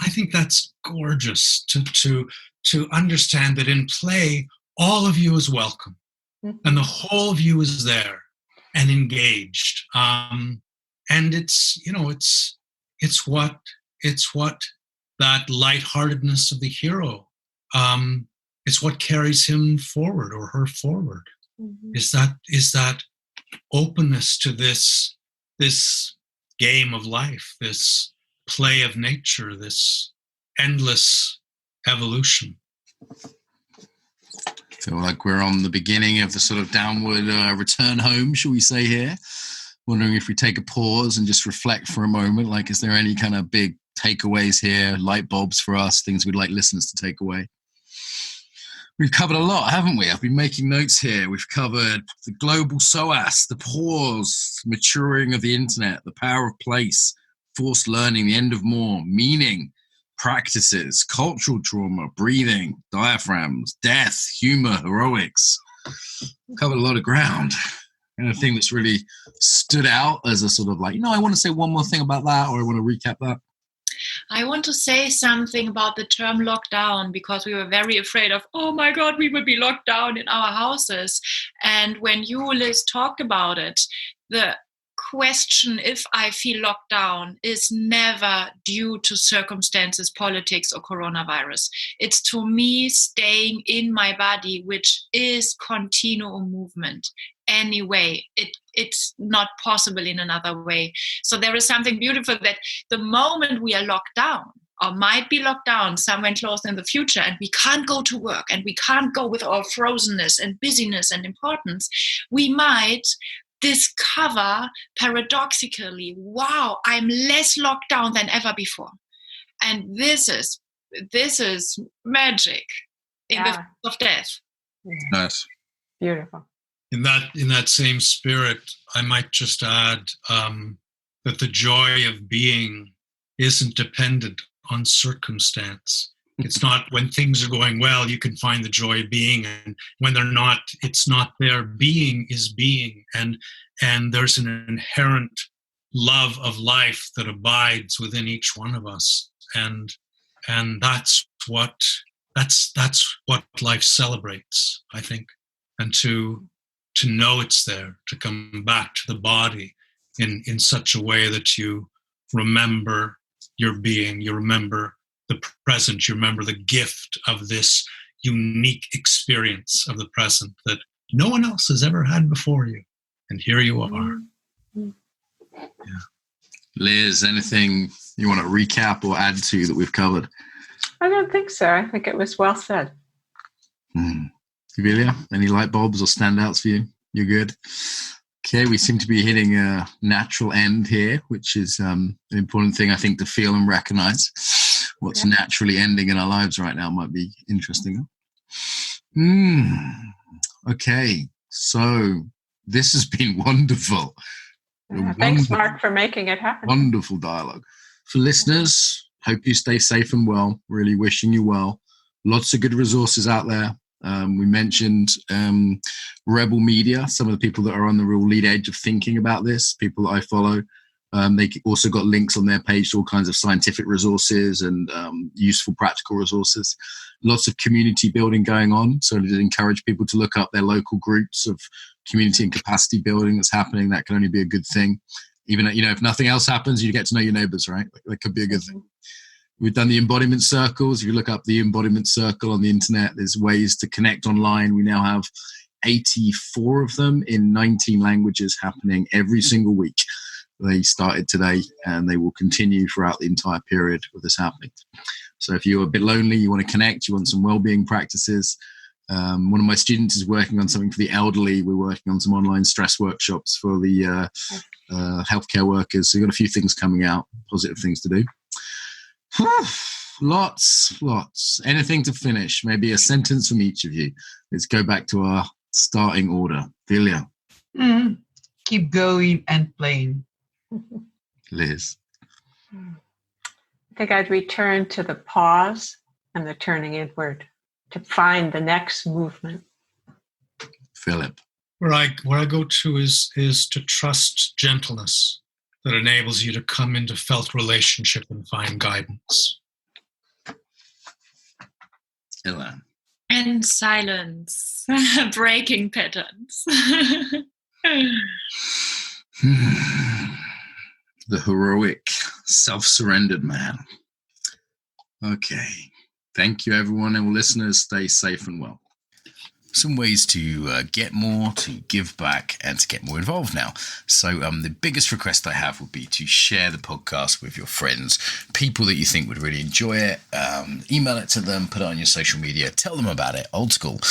I think that's gorgeous to understand that in play, all of you is welcome, and the whole of you is there and engaged. And it's what that lightheartedness of the hero. It's what carries him forward or her forward. Is that openness to this game of life, this play of nature, this endless evolution. Feel like we're on the beginning of the sort of downward return home, shall we say here? Wondering if we take a pause and just reflect for a moment. Like, is there any kind of big takeaways here, light bulbs for us, things we'd like listeners to take away? We've covered a lot, haven't we? I've been making notes here. We've covered the global psoas, the pause, maturing of the internet, the power of place, forced learning, the end of more, meaning, practices, cultural trauma, breathing, diaphragms, death, humor, heroics. We've covered a lot of ground. And a thing that's really stood out as a sort of like, I want to say one more thing about that, or I want to recap that. I want to say something about the term lockdown, because we were very afraid of, oh my God, we will be locked down in our houses. And when you, Liz, talked about it, the question, if I feel locked down, is never due to circumstances, politics, or coronavirus. It's to me staying in my body, which is continual movement. any way. It's not possible in another way. So there is something beautiful that the moment we are locked down, or might be locked down somewhere close in the future, and we can't go to work, and we can't go with our frozenness and busyness and importance, we might discover paradoxically, wow, I'm less locked down than ever before. And this is magic in the face of death. Nice. Beautiful. In that same spirit, I might just add that the joy of being isn't dependent on circumstance. It's not when things are going well, you can find the joy of being, and when they're not, it's not there. Being is being, and there's an inherent love of life that abides within each one of us, and that's what life celebrates, I think. And to know it's there, to come back to the body in such a way that you remember your being, you remember the present, you remember the gift of this unique experience of the present that no one else has ever had before you. And here you are. Yeah. Liz, anything you want to recap or add to that we've covered? I don't think so. I think it was well said. Julia, any light bulbs or standouts for you? You're good? Okay, we seem to be hitting a natural end here, which is an important thing, I think, to feel and recognize. What's naturally ending in our lives right now might be interesting. Okay, so this has been wonderful. Thanks, Mark, for making it happen. Wonderful dialogue. For listeners, hope you stay safe and well. Really wishing you well. Lots of good resources out there. We mentioned Rebel Media, some of the people that are on the real lead edge of thinking about this, people that I follow. They also got links on their page to all kinds of scientific resources and useful practical resources. Lots of community building going on. So to encourage people to look up their local groups of community and capacity building that's happening. That can only be a good thing. Even, if nothing else happens, you get to know your neighbors, right? That could be a good thing. We've done the embodiment circles. If you look up the embodiment circle on the internet, there's ways to connect online. We now have 84 of them in 19 languages happening every single week. They started today and they will continue throughout the entire period of this happening. So if you're a bit lonely, you want to connect, you want some well-being practices. One of my students is working on something for the elderly. We're working on some online stress workshops for the healthcare workers. So we've got a few things coming out, positive things to do. Lots. Anything to finish? Maybe a sentence from each of you. Let's go back to our starting order. Delia. Keep going and playing. Liz. I think I'd return to the pause and the turning inward to find the next movement. Philip. Where I go to is to trust gentleness that enables you to come into felt relationship and find guidance. Ilan. And silence, breaking patterns. The heroic, self-surrendered man. Okay. Thank you, everyone, and listeners. Stay safe and well. Some ways to get more, to give back, and to get more involved now. So the biggest request I have would be to share the podcast with your friends, people that you think would really enjoy it. Email it to them, put it on your social media, tell them about it, old school.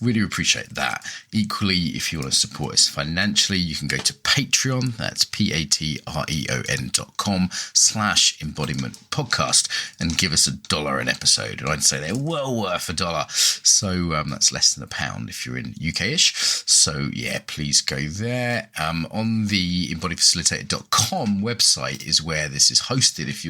Really appreciate that. Equally, if you want to support us financially, you can go to Patreon. That's patreon.com/embodiment podcast and give us $1 an episode. And I'd say they're well worth $1. So that's less than £1 if you're in UK-ish. So yeah, please go there. On the embodiedfacilitator.com website is where this is hosted. If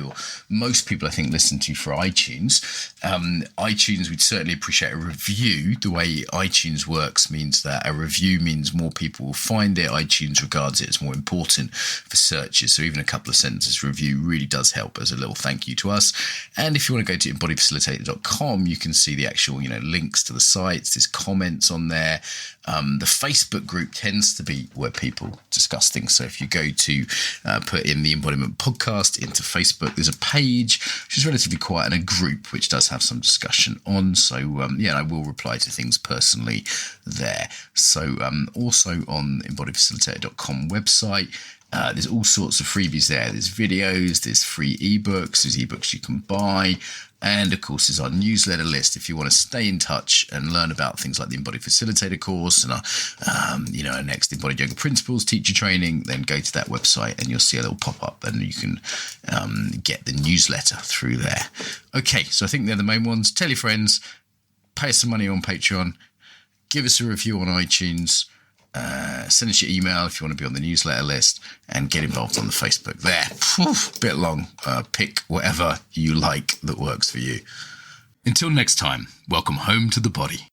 most people I think listen to for iTunes. iTunes, we'd certainly appreciate a review. The way iTunes works means that a review means more people will find it. iTunes regards it as more important for searches. So even a couple of sentences review really does help as a little thank you to us. And if you want to go to embodiedfacilitator.com, you can see the actual links to the sites, there's comments on there. The Facebook group tends to be where people discuss things. So if you go to put in the Embodiment Podcast into Facebook, there's a page which is relatively quiet and a group which does have some discussion on. So I will reply to things personally there. So also on embodiedfacilitator.com website, there's all sorts of freebies there. There's videos, there's free ebooks, there's ebooks you can buy. And of course, there's our newsletter list. If you want to stay in touch and learn about things like the Embodied Facilitator course and our next Embodied Yoga Principles teacher training, then go to that website and you'll see a little pop-up and you can get the newsletter through there. Okay, so I think they're the main ones. Tell your friends, pay us some money on Patreon, give us a review on iTunes, send us your email if you want to be on the newsletter list, and get involved on the Facebook there. Bit long. Pick whatever you like that works for you. Until next time, welcome home to the body.